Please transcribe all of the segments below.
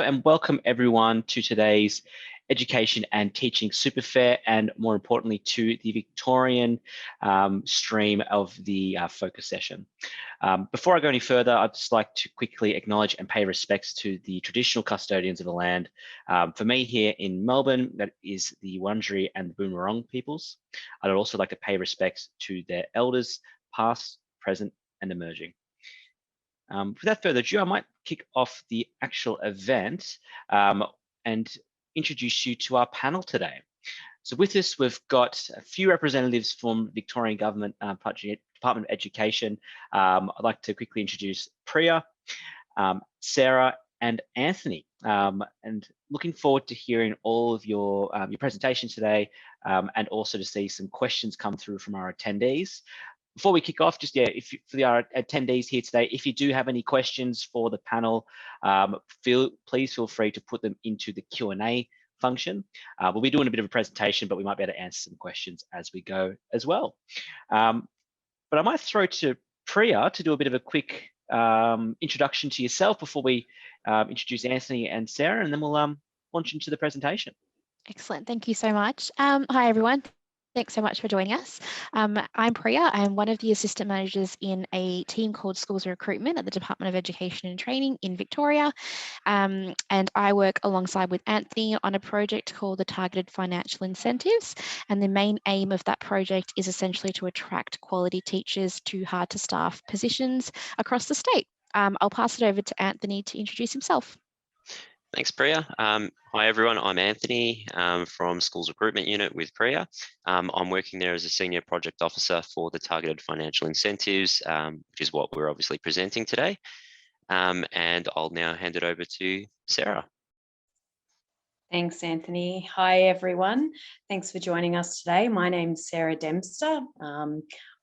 and welcome everyone to today's Education and Teaching Super Fair, and more importantly to the Victorian stream of the focus session. Before I go any further, I'd just like to quickly acknowledge and pay respects to the traditional custodians of the land. For me here in Melbourne, that is the Wurundjeri and the Boonwurrung peoples. I'd also like to pay respects to their elders, past, present, and emerging. Without further ado, I might kick off the actual event and introduce you to our panel today. So with us, we've got a few representatives from Victorian Government Department of Education. I'd like to quickly introduce Priya, Sarah, and Anthony. And looking forward to hearing all of your presentations today, and also to see some questions come through from our attendees. Before we kick off, just for our attendees here today, if you do have any questions for the panel, please feel free to put them into the Q&A function. We'll be doing a bit of a presentation, but we might be able to answer some questions as we go as well. But I might throw to Priya to do a bit of a quick introduction to yourself before we introduce Anthony and Sarah, and then we'll launch into the presentation. Excellent, thank you so much. Hi everyone. Thanks so much for joining us. I'm Priya. I'm one of the assistant managers in a team called Schools Recruitment at the Department of Education and Training in Victoria. And I work alongside with Anthony on a project called the Targeted Financial Incentives. And the main aim of that project is essentially to attract quality teachers to hard to staff positions across the state. I'll pass it over to Anthony to introduce himself. Thanks, Priya. Hi, everyone. I'm Anthony from Schools Recruitment Unit with Priya. I'm working there as a Senior Project Officer for the Targeted Financial Incentives, which is what we're obviously presenting today. And I'll now hand it over to Sarah. Thanks, Anthony. Hi, everyone. Thanks for joining us today. My name's Sarah Dempster.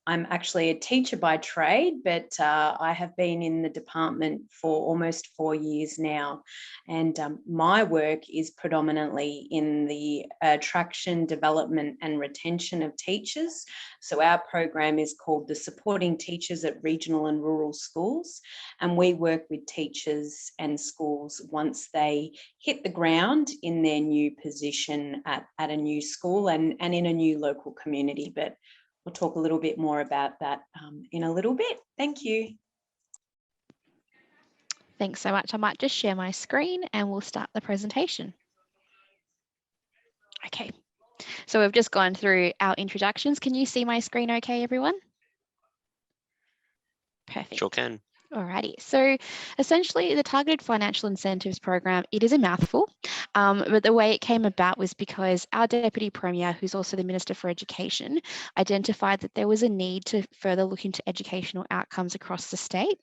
I'm actually a teacher by trade, but I have been in the department for almost 4 years now. And my work is predominantly in the attraction, development and retention of teachers. So our program is called the Supporting Teachers at Regional and Rural Schools. And we work with teachers and schools once they hit the ground in their new position at a new school and in a new local community. But we'll talk a little bit more about that in a little bit. Thank you. Thanks so much. I might just share my screen and we'll start the presentation. Okay, so we've just gone through our introductions. Can you see my screen okay, everyone? Perfect. Sure can. Alrighty, so essentially the Targeted Financial Incentives Program, it is a mouthful, but the way it came about was because our Deputy Premier, who's also the Minister for Education, identified that there was a need to further look into educational outcomes across the state.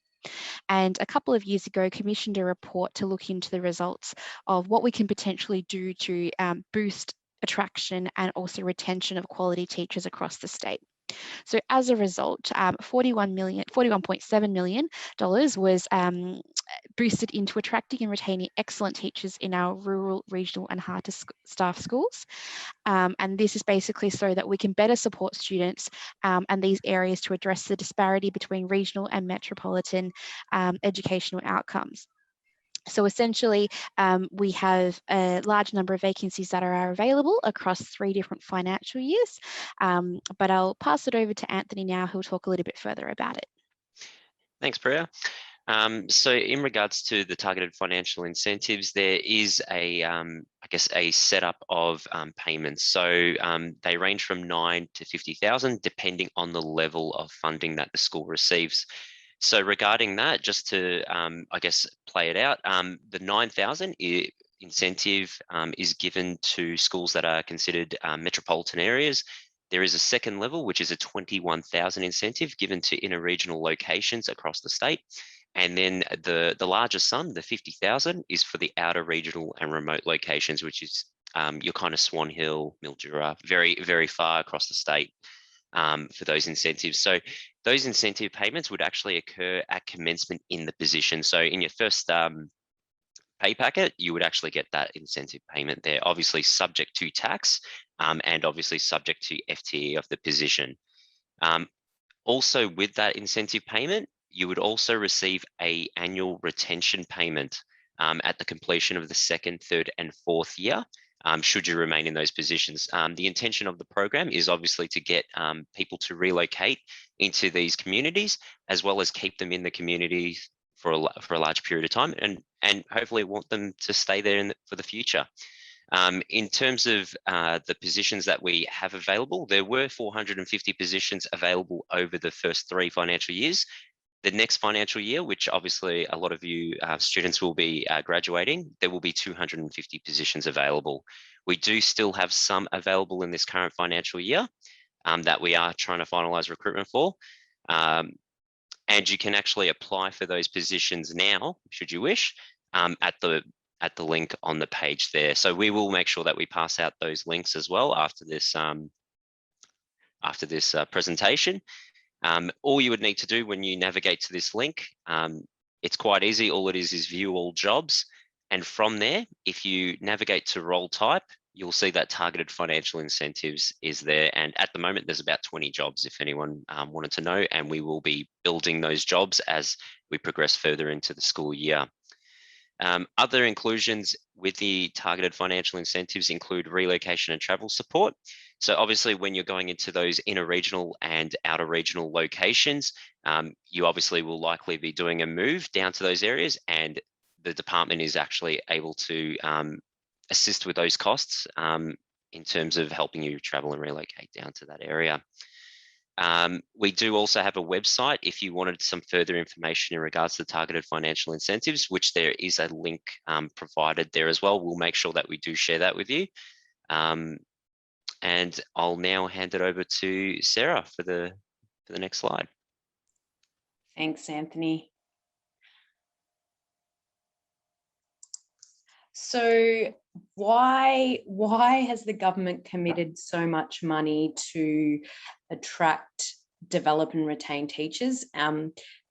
And a couple of years ago, commissioned a report to look into the results of what we can potentially do to boost attraction and also retention of quality teachers across the state. So as a result, $41.7 million was boosted into attracting and retaining excellent teachers in our rural, regional and hard to staff schools. And this is basically so that we can better support students and these areas to address the disparity between regional and metropolitan educational outcomes. So essentially, we have a large number of vacancies that are available across 3 different financial years, but I'll pass it over to Anthony now, who'll talk a little bit further about it. Thanks, Priya. So in regards to the targeted financial incentives, there is a setup of payments. So they range from 9 to 50,000, depending on the level of funding that the school receives. So regarding that, just to, play it out, the 9,000 incentive is given to schools that are considered metropolitan areas. There is a second level, which is a 21,000 incentive given to interregional locations across the state. And then the largest sum, the 50,000, is for the outer regional and remote locations, which is your kind of Swan Hill, Mildura, very, very far across the state. For those incentives. So those incentive payments would actually occur at commencement in the position. So in your first pay packet, you would actually get that incentive payment there, obviously subject to tax and obviously subject to FTE of the position. Also with that incentive payment, you would also receive an annual retention payment. at the completion of the second, third and fourth year, should you remain in those positions. The intention of the program is obviously to get people to relocate into these communities, as well as keep them in the community for a large period of time, and hopefully want them to stay there for the future. In terms of the positions that we have available, there were 450 positions available over the first 3 financial years. The next financial year, which obviously a lot of you students will be graduating, there will be 250 positions available. We do still have some available in this current financial year that we are trying to finalise recruitment for. And you can actually apply for those positions now, should you wish, at the link on the page there. So we will make sure that we pass out those links as well after this presentation. All you would need to do when you navigate to this link, it's quite easy. All it is view all jobs. And from there, if you navigate to role type, you'll see that targeted financial incentives is there. And at the moment, there's about 20 jobs, if anyone wanted to know, and we will be building those jobs as we progress further into the school year. Other inclusions with the targeted financial incentives include relocation and travel support. So obviously when you're going into those inner regional and outer regional locations, you obviously will likely be doing a move down to those areas, and the department is actually able to assist with those costs in terms of helping you travel and relocate down to that area. We do also have a website if you wanted some further information in regards to the targeted financial incentives, which there is a link provided there as well. We'll make sure that we do share that with you. And I'll now hand it over to Sarah for the next slide. Thanks, Anthony. So why has the government committed so much money to attract, develop and retain teachers?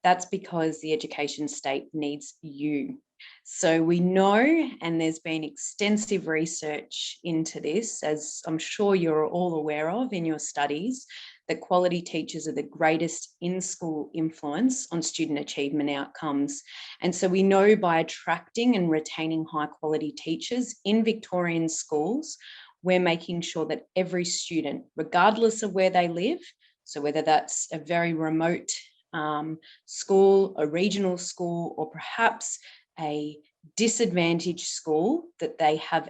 That's because the education state needs you. So we know, and there's been extensive research into this, as I'm sure you're all aware of in your studies, that quality teachers are the greatest in-school influence on student achievement outcomes. And so we know by attracting and retaining high quality teachers in Victorian schools, we're making sure that every student, regardless of where they live, so whether that's a very remote school, a regional school, or perhaps a disadvantaged school, that they have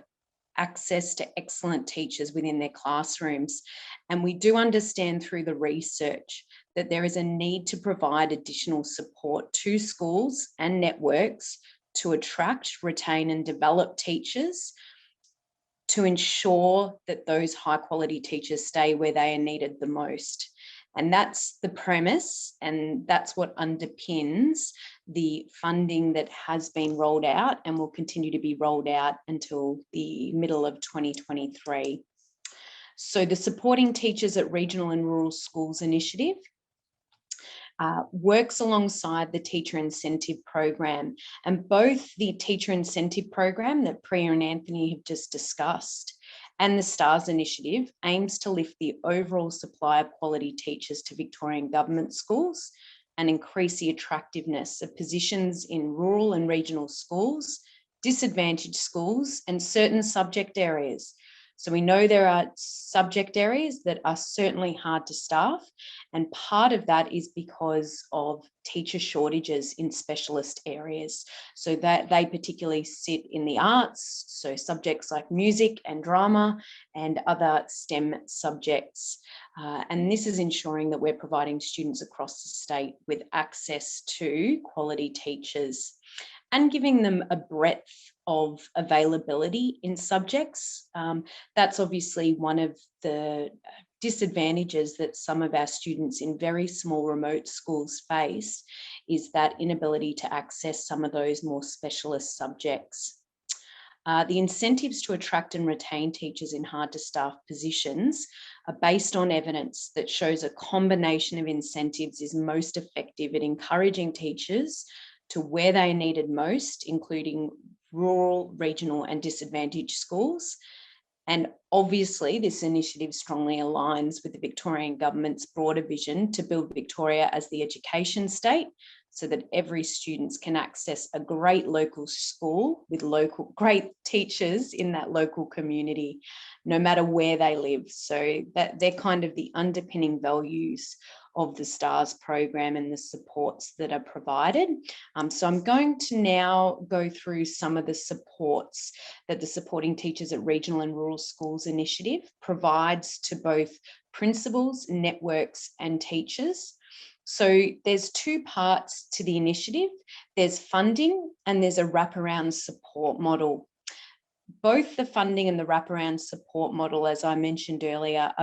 access to excellent teachers within their classrooms. And we do understand through the research that there is a need to provide additional support to schools and networks to attract, retain and develop teachers to ensure that those high quality teachers stay where they are needed the most. And that's the premise, and that's what underpins the funding that has been rolled out and will continue to be rolled out until the middle of 2023. So the Supporting Teachers at Regional and Rural Schools initiative works alongside the Teacher Incentive Program, and both the Teacher Incentive Program that Priya and Anthony have just discussed and the STARS initiative aims to lift the overall supply of quality teachers to Victorian government schools and increase the attractiveness of positions in rural and regional schools, disadvantaged schools and certain subject areas. So we know there are subject areas that are certainly hard to staff, and part of that is because of teacher shortages in specialist areas. So that they particularly sit in the arts, so subjects like music and drama and other STEM subjects. And this is ensuring that we're providing students across the state with access to quality teachers and giving them a breadth of availability in subjects. That's obviously one of the disadvantages that some of our students in very small remote schools face, is that inability to access some of those more specialist subjects. The incentives to attract and retain teachers in hard to staff positions are based on evidence that shows a combination of incentives is most effective at encouraging teachers to where they are needed most, including rural, regional and disadvantaged schools. And obviously this initiative strongly aligns with the Victorian government's broader vision to build Victoria as the education state so that every student can access a great local school with great teachers in that local community, no matter where they live. So that they're kind of the underpinning values of the STARS program and the supports that are provided. So I'm going to now go through some of the supports that the Supporting Teachers at Regional and Rural Schools initiative provides to both principals, networks and teachers. So there's two parts to the initiative. There's funding and there's a wraparound support model. Both the funding and the wraparound support model, as I mentioned earlier,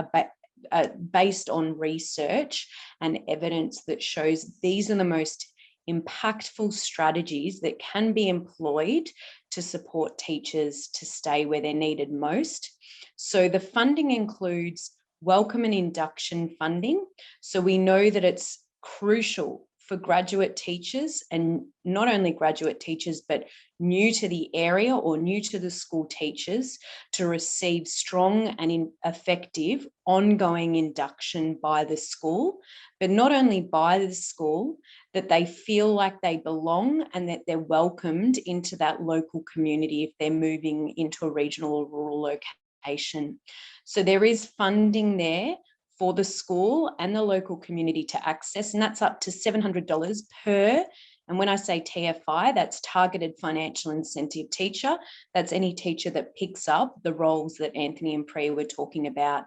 are based on research and evidence that shows these are the most impactful strategies that can be employed to support teachers to stay where they're needed most. So the funding includes welcome and induction funding. So we know that it's crucial for graduate teachers, and not only graduate teachers, but new to the area or new to the school teachers, to receive strong and effective ongoing induction by the school, but not only by the school, that they feel like they belong and that they're welcomed into that local community if they're moving into a regional or rural location. So there is funding there for the school and the local community to access, and that's up to $700 per, and when I say TFI, that's targeted financial incentive teacher. That's any teacher that picks up the roles that Anthony and Priya were talking about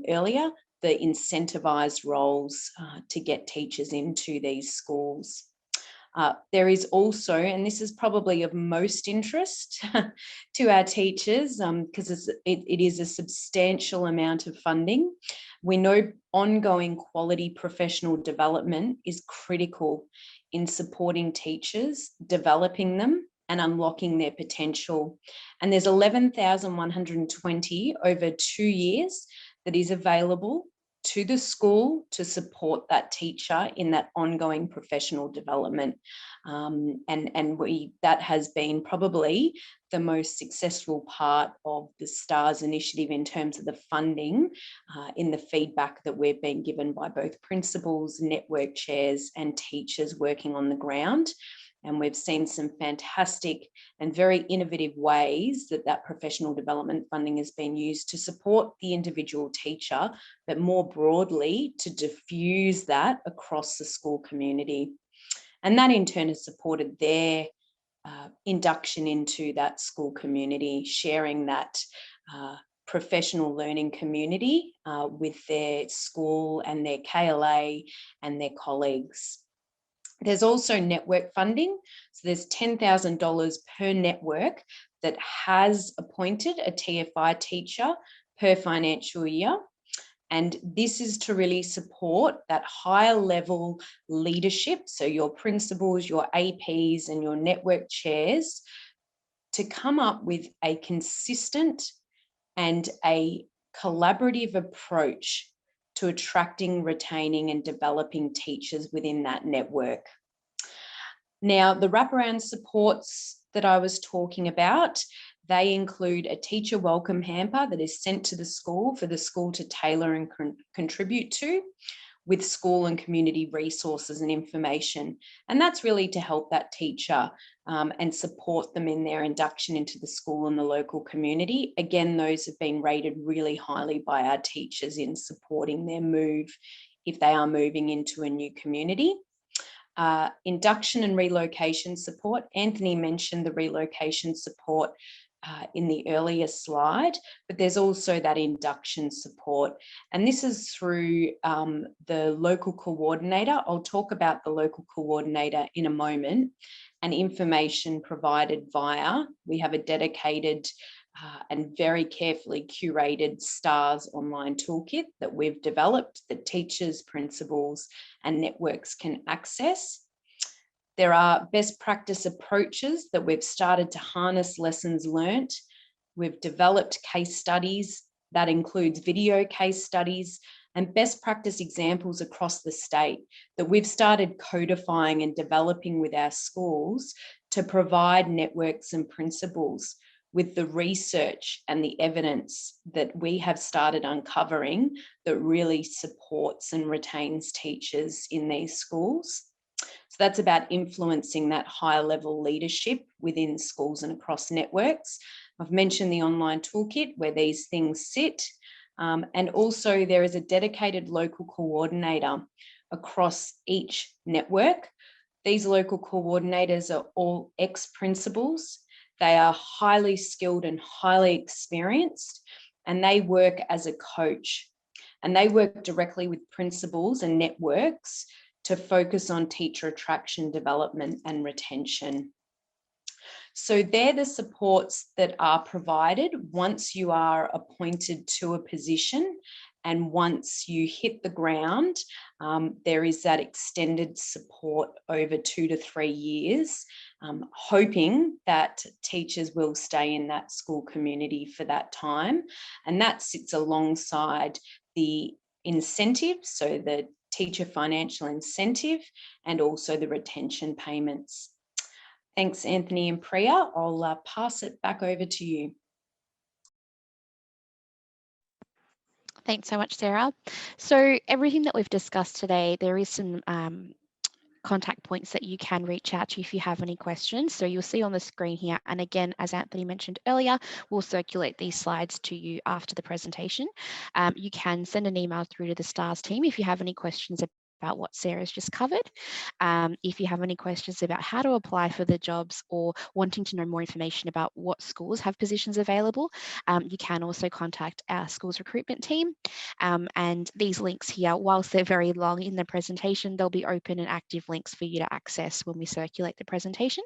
earlier, the incentivised roles to get teachers into these schools. There is also, and this is probably of most interest to our teachers, because it is a substantial amount of funding. We know ongoing quality professional development is critical in supporting teachers, developing them and unlocking their potential. And there's 11,120 over 2 years that is available to the school to support that teacher in that ongoing professional development. That has been probably the most successful part of the STARS initiative in terms of the funding, in the feedback that we've been given by both principals, network chairs and teachers working on the ground. And we've seen some fantastic and very innovative ways that that professional development funding has been used to support the individual teacher, but more broadly to diffuse that across the school community. And that in turn has supported their induction into that school community, sharing that professional learning community with their school and their KLA and their colleagues. There's also network funding. So there's $10,000 per network that has appointed a TFI teacher per financial year. And this is to really support that higher level leadership. So your principals, your APs and your network chairs to come up with a consistent and a collaborative approach to attracting, retaining and developing teachers within that network. Now, the wraparound supports that I was talking about, they include a teacher welcome hamper that is sent to the school for the school to tailor and contribute to, with school and community resources and information. And that's really to help that teacher and support them in their induction into the school and the local community. Again, those have been rated really highly by our teachers in supporting their move if they are moving into a new community. Induction and relocation support. Anthony mentioned the relocation support in the earlier slide, but there's also that induction support. And this is through the local coordinator. I'll talk about the local coordinator in a moment, and information provided via, we have a dedicated and very carefully curated STARS online toolkit that we've developed that teachers, principals and networks can access. There are best practice approaches that we've started to harness lessons learnt. We've developed case studies that includes video case studies and best practice examples across the state that we've started codifying and developing with our schools to provide networks and principals with the research and the evidence that we have started uncovering that really supports and retains teachers in these schools. So that's about influencing that higher level leadership within schools and across networks. I've mentioned the online toolkit where these things sit. And also there is a dedicated local coordinator across each network. These local coordinators are all ex-principals. They are highly skilled and highly experienced, and they work as a coach. And they work directly with principals and networks to focus on teacher attraction, development, and retention. So they're the supports that are provided once you are appointed to a position, and once you hit the ground, there is that extended support over 2 to 3 years, hoping that teachers will stay in that school community for that time. And that sits alongside the incentive, so the teacher financial incentive, and also the retention payments. Thanks, Anthony and Priya. I'll pass it back over to you. Thanks so much, Sarah. So everything that we've discussed today, there is some contact points that you can reach out to if you have any questions. So you'll see on the screen here. And again, as Anthony mentioned earlier, we'll circulate these slides to you after the presentation. You can send an email through to the STARS team if you have any questions about what Sarah's just covered. If you have any questions about how to apply for the jobs or wanting to know more information about what schools have positions available, you can also contact our schools recruitment team. And these links here, whilst they're very long in the presentation, they'll be open and active links for you to access when we circulate the presentation.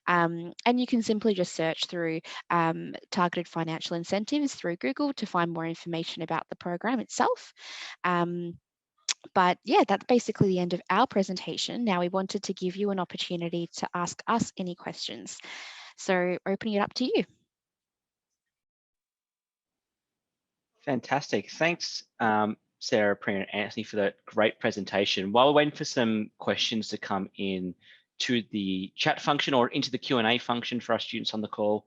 And you can simply just search through targeted financial incentives through Google to find more information about the program itself. But yeah, that's basically the end of our presentation. Now we wanted to give you an opportunity to ask us any questions. So opening it up to you. Fantastic. Thanks, Sarah, Priya, and Anthony for that great presentation. While we're waiting for some questions to come in to the chat function or into the Q&A function for our students on the call,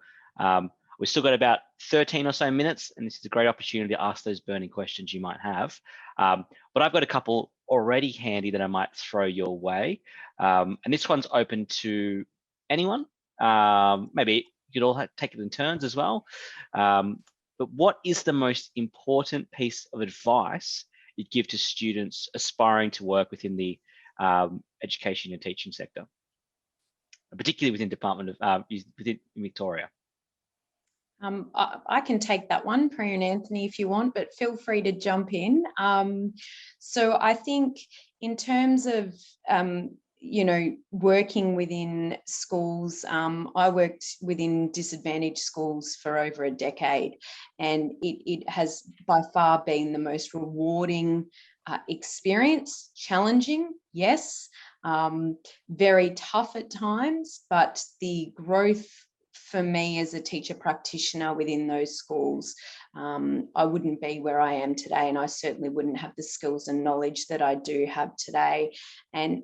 we've still got about 13 or so minutes, and this is a great opportunity to ask those burning questions you might have. But I've got a couple already handy that I might throw your way. And this one's open to anyone. Maybe you could all take it in turns as well. But what is the most important piece of advice you'd give to students aspiring to work within the education and teaching sector, particularly within Department of within Victoria? I can take that one, Priya and Anthony, if you want, but feel free to jump in. So I think in terms of, you know, working within schools, I worked within disadvantaged schools for over a decade, and it has by far been the most rewarding experience. Challenging, yes, very tough at times, but the growth for me as a teacher practitioner within those schools, I wouldn't be where I am today, and I certainly wouldn't have the skills and knowledge that I do have today. And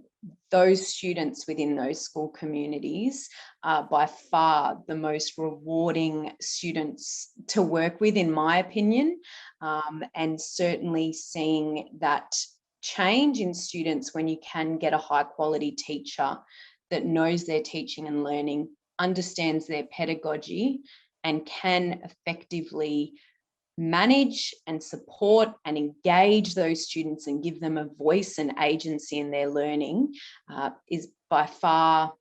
those students within those school communities are by far the most rewarding students to work with, in my opinion, and certainly seeing that change in students when you can get a high quality teacher that knows their teaching and learning, understands their pedagogy, and can effectively manage and support and engage those students and give them a voice and agency in their learning, is by far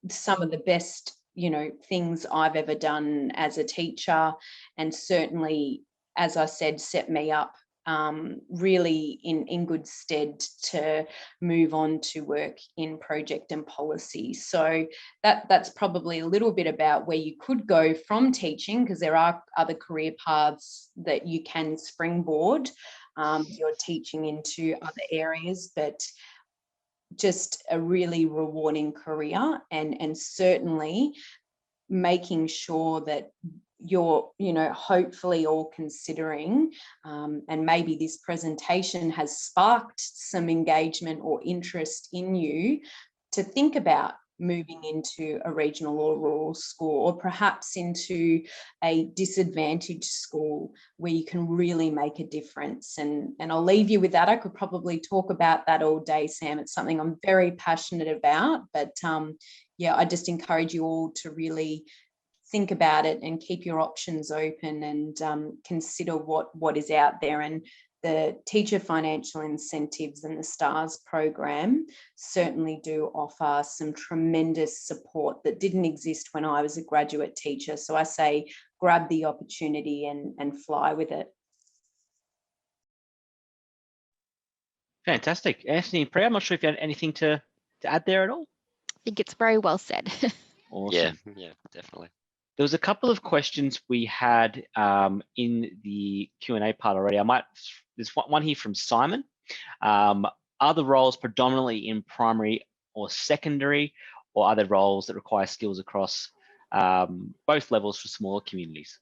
some of the best, you know, things I've ever done as a teacher, and certainly, as I said, set me up really in good stead to move on to work in project and policy. So that's probably a little bit about where you could go from teaching, because there are other career paths that you can springboard your teaching into other areas, but just a really rewarding career, and certainly making sure that you're, you know, hopefully all considering, and maybe this presentation has sparked some engagement or interest in you to think about moving into a regional or rural school, or perhaps into a disadvantaged school where you can really make a difference. And I'll leave you with that. I could probably talk about that all day, Sam. It's something I'm very passionate about, but yeah, I just encourage you all to really think about it and keep your options open, and consider what is out there. And the teacher financial incentives and the STARS program certainly do offer some tremendous support that didn't exist when I was a graduate teacher. So I say grab the opportunity and fly with it. Fantastic. Anthony and Priya, I'm not sure if you had anything to add there at all. I think it's very well said. Awesome. Yeah, definitely. There was a couple of questions we had in the Q&A part already. There's one here from Simon. Are the roles predominantly in primary or secondary, or are there roles that require skills across both levels for smaller communities?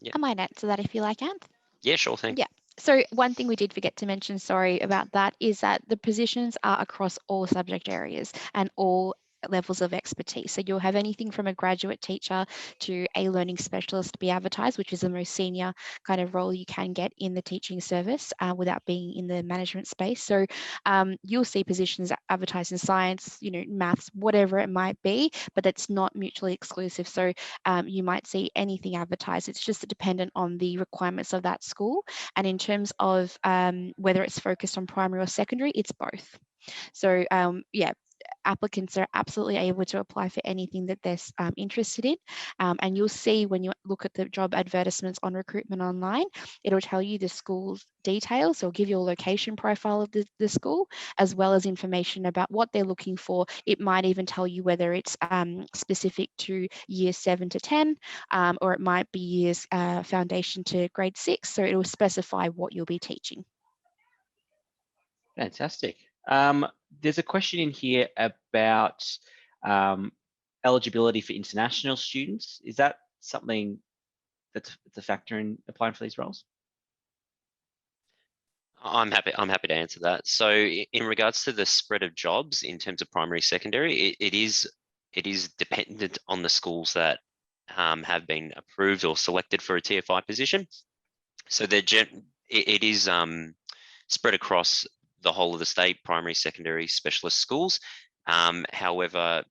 Yep. I might answer that if you like, Anth. Yeah, sure thing. Yeah. So one thing we did forget to mention, sorry about that, is that the positions are across all subject areas and all levels of expertise. So you'll have anything from a graduate teacher to a learning specialist be advertised, which is the most senior kind of role you can get in the teaching service without being in the management space. So you'll see positions advertised in science, maths, whatever it might be, but it's not mutually exclusive. So you might see anything advertised. It's just dependent on the requirements of that school. And in terms of whether it's focused on primary or secondary, it's both. So yeah, applicants are absolutely able to apply for anything that they're interested in. And you'll see when you look at the job advertisements on Recruitment Online, it'll tell you the school's details. So it'll give you a location profile of the school, as well as information about what they're looking for. It might even tell you whether it's specific to years 7 to 10, or it might be years foundation to grade 6. So it will specify what you'll be teaching. Fantastic. There's a question in here about eligibility for international students. Is that something that's a factor in applying for these roles? I'm happy to answer that. So in regards to the spread of jobs in terms of primary, secondary, it is dependent on the schools that have been approved or selected for a TFI position. So it is spread across the whole of the state, primary, secondary, specialist schools. However,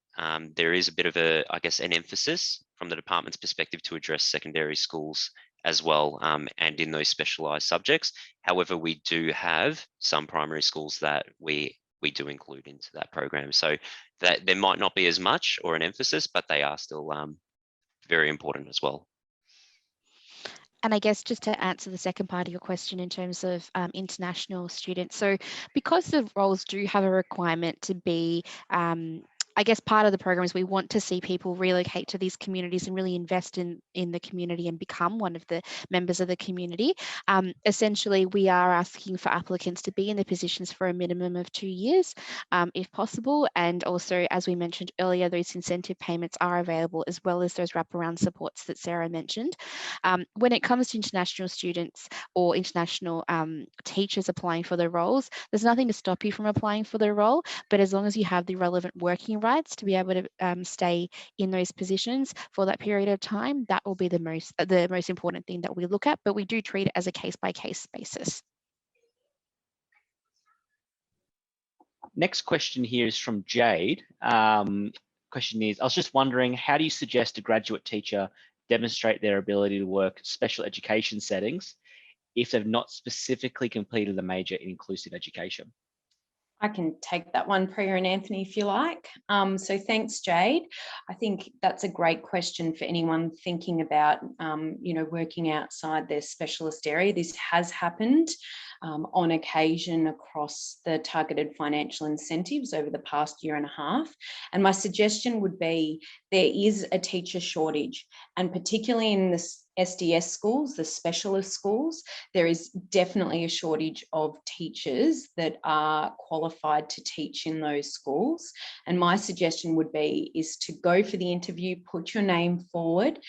there is a bit of an emphasis from the department's perspective to address secondary schools as well, and in those specialised subjects. However, we do have some primary schools that we do include into that program. So that there might not be as much or an emphasis, but they are still very important as well. And I guess just to answer the second part of your question in terms of international students. So because the roles do have a requirement to be I guess part of the program is we want to see people relocate to these communities and really invest in the community and become one of the members of the community. Essentially, we are asking for applicants to be in the positions for a minimum of 2 years, if possible. And also, as we mentioned earlier, those incentive payments are available, as well as those wraparound supports that Sarah mentioned. When it comes to international students or international teachers applying for the roles, there's nothing to stop you from applying for the role, but as long as you have the relevant working rights to be able to stay in those positions for that period of time, that will be the most important thing that we look at, but we do treat it as a case-by-case basis. Next question here is from Jade. Question is, I was just wondering, how do you suggest a graduate teacher demonstrate their ability to work special education settings if they've not specifically completed a major in inclusive education? I can take that one, Priya and Anthony, if you like. So thanks, Jade. I think that's a great question for anyone thinking about, working outside their specialist area. This has happened on occasion across the targeted financial incentives over the past year and a half. And my suggestion would be there is a teacher shortage, and particularly in the SDS schools, the specialist schools, there is definitely a shortage of teachers that are qualified to teach in those schools. And my suggestion would be is to go for the interview, put your name forward,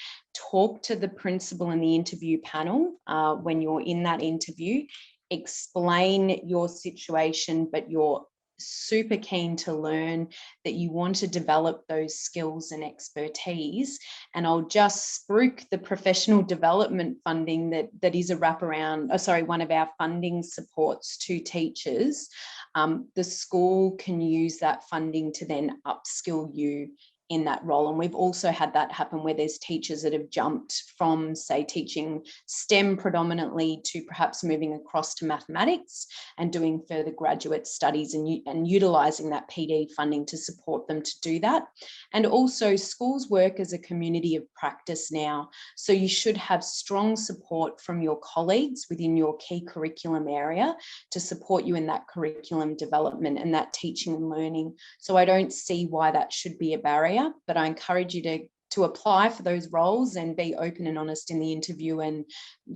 talk to the principal and the interview panel when you're in that interview, explain your situation, but your super keen to learn, that you want to develop those skills and expertise. And I'll just spruik the professional development funding that is a wraparound, one of our funding supports to teachers. The school can use that funding to then upskill you in that role. And we've also had that happen where there's teachers that have jumped from, say, teaching STEM predominantly to perhaps moving across to mathematics and doing further graduate studies and utilising that PD funding to support them to do that. And also schools work as a community of practice now. So you should have strong support from your colleagues within your key curriculum area to support you in that curriculum development and that teaching and learning. So I don't see why that should be a barrier, but I encourage you to apply for those roles and be open and honest in the interview. And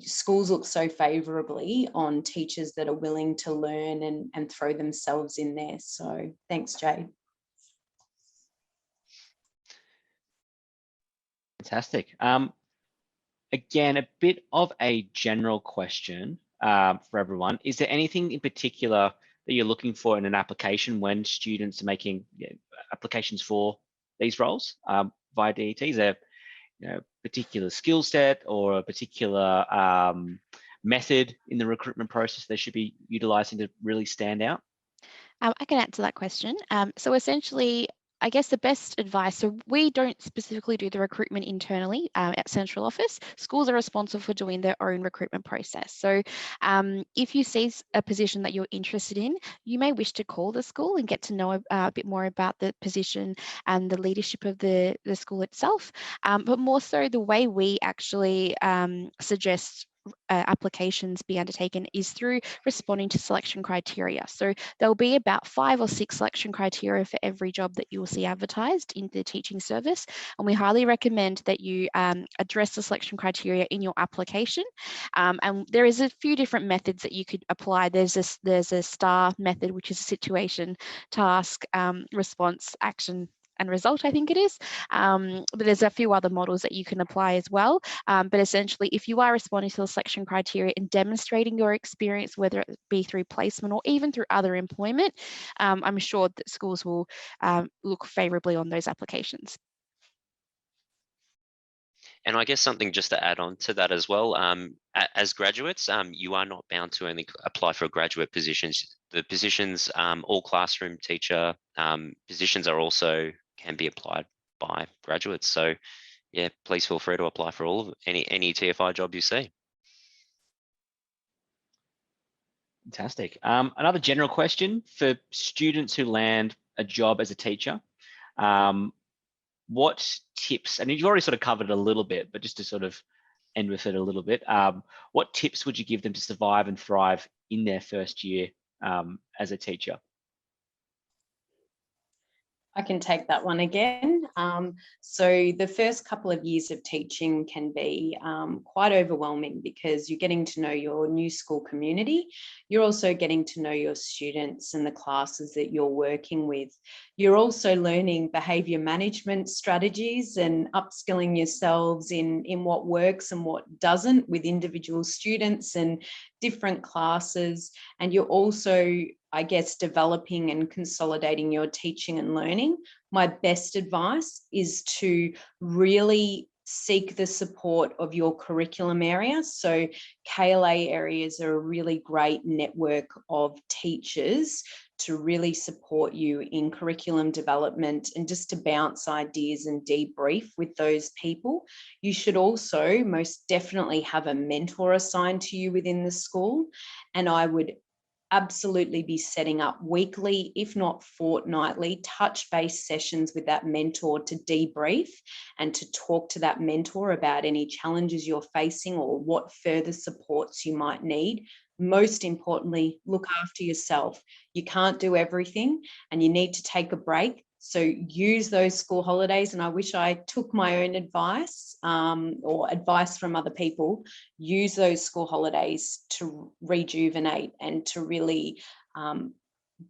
schools look so favourably on teachers that are willing to learn and throw themselves in there. So thanks, Jade. Fantastic. Again, a bit of a general question for everyone. Is there anything in particular that you're looking for in an application when students are making applications for these roles via DET? Is there particular skill set or a particular method in the recruitment process they should be utilising to really stand out? I can answer that question. So essentially, I guess the best advice, so we don't specifically do the recruitment internally at central office. Schools are responsible for doing their own recruitment process. So if you see a position that you're interested in, you may wish to call the school and get to know a bit more about the position and the leadership of the school itself. But more so, the way we actually suggest applications be undertaken is through responding to selection criteria. So there'll be about 5 or 6 selection criteria for every job that you will see advertised in the teaching service. And we highly recommend that you address the selection criteria in your application. And there is a few different methods that you could apply. There's a STAR method, which is situation, task, response, action, and result, I think it is. But there's a few other models that you can apply as well. But essentially, if you are responding to the selection criteria and demonstrating your experience, whether it be through placement or even through other employment, I'm sure that schools will look favourably on those applications. And I guess something just to add on to that as well, as graduates, you are not bound to only apply for graduate positions. The positions, all classroom teacher positions are also can be applied by graduates. So yeah, please feel free to apply for all of any TFI job you see. Fantastic. Another general question for students who land a job as a teacher. What tips, and you've already sort of covered it a little bit, but just to sort of end with it a little bit, what tips would you give them to survive and thrive in their first year as a teacher? I can take that one again. So the first couple of years of teaching can be quite overwhelming because you're getting to know your new school community. You're also getting to know your students and the classes that you're working with. You're also learning behaviour management strategies and upskilling yourselves in what works and what doesn't with individual students and different classes. And you're also, I guess, developing and consolidating your teaching and learning. My best advice is to really seek the support of your curriculum area. So KLA areas are a really great network of teachers to really support you in curriculum development and just to bounce ideas and debrief with those people. You should also most definitely have a mentor assigned to you within the school. And I would absolutely be setting up weekly, if not fortnightly, touch-based sessions with that mentor to debrief and to talk to that mentor about any challenges you're facing or what further supports you might need. Most importantly, look after yourself. You can't do everything and you need to take a break. So use those school holidays, and I wish I took my own advice or advice from other people. Use those school holidays to rejuvenate and to really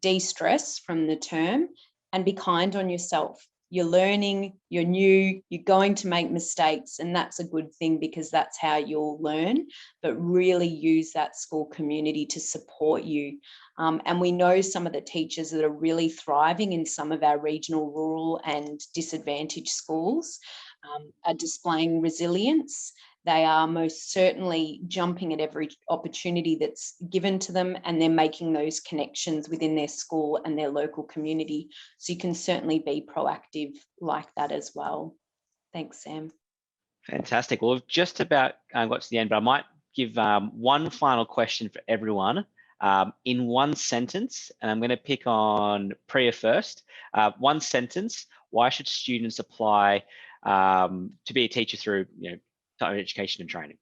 de-stress from the term, and be kind on yourself. you're learning, you're new, you're going to make mistakes, and that's a good thing because that's how you'll learn, but really use that school community to support you. And we know some of the teachers that are really thriving in some of our regional, rural and disadvantaged schools are displaying resilience. They are most certainly jumping at every opportunity that's given to them, and they're making those connections within their school and their local community. So you can certainly be proactive like that as well. Thanks, Sam. Fantastic. Well, we've just about got to the end, but I might give one final question for everyone in one sentence, and I'm going to pick on Priya first. One sentence: why should students apply to be a teacher through education and training,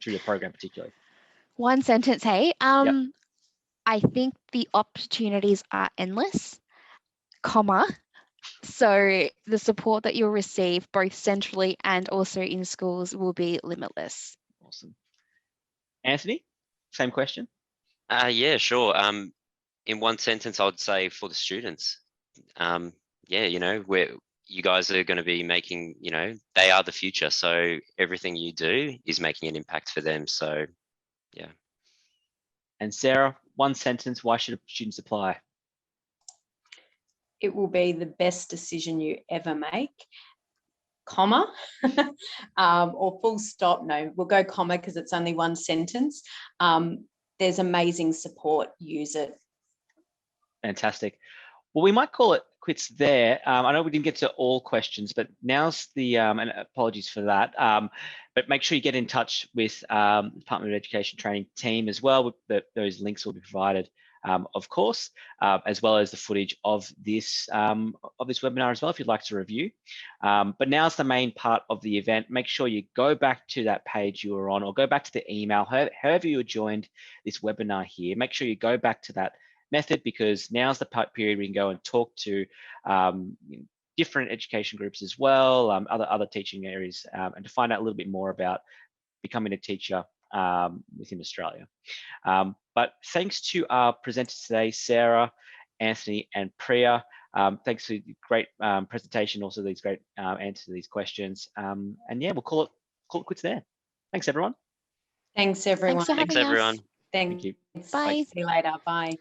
through the program particularly? One sentence, hey? Yep. I think the opportunities are endless, comma. So the support that you'll receive both centrally and also in schools will be limitless. Awesome. Anthony, same question? Yeah, sure. In one sentence, I would say for the students, yeah, you guys are going to be making, they are the future. So everything you do is making an impact for them. So, yeah. And Sarah, one sentence: why should students apply? It will be the best decision you ever make, comma, or full stop. No, we'll go comma because it's only one sentence. There's amazing support. Use it. Fantastic. Well, we might call it quits there. I know we didn't get to all questions, but now's the, and apologies for that, but make sure you get in touch with the Department of Education Training team as well. Those links will be provided, of course, as well as the footage of this webinar as well, if you'd like to review. But now's the main part of the event. Make sure you go back to that page you were on, or go back to the email, however you joined this webinar here. Make sure you go back to that method, because now's the period we can go and talk to different education groups as well, other teaching areas, and to find out a little bit more about becoming a teacher within Australia. But thanks to our presenters today, Sarah, Anthony, and Priya. Thanks for the great presentation, also these great answers to these questions. And yeah, we'll call it quits there. Thanks, everyone. Thanks, everyone. Thanks for having Thanks, everyone. us. Thank you. Bye. See you later. Bye.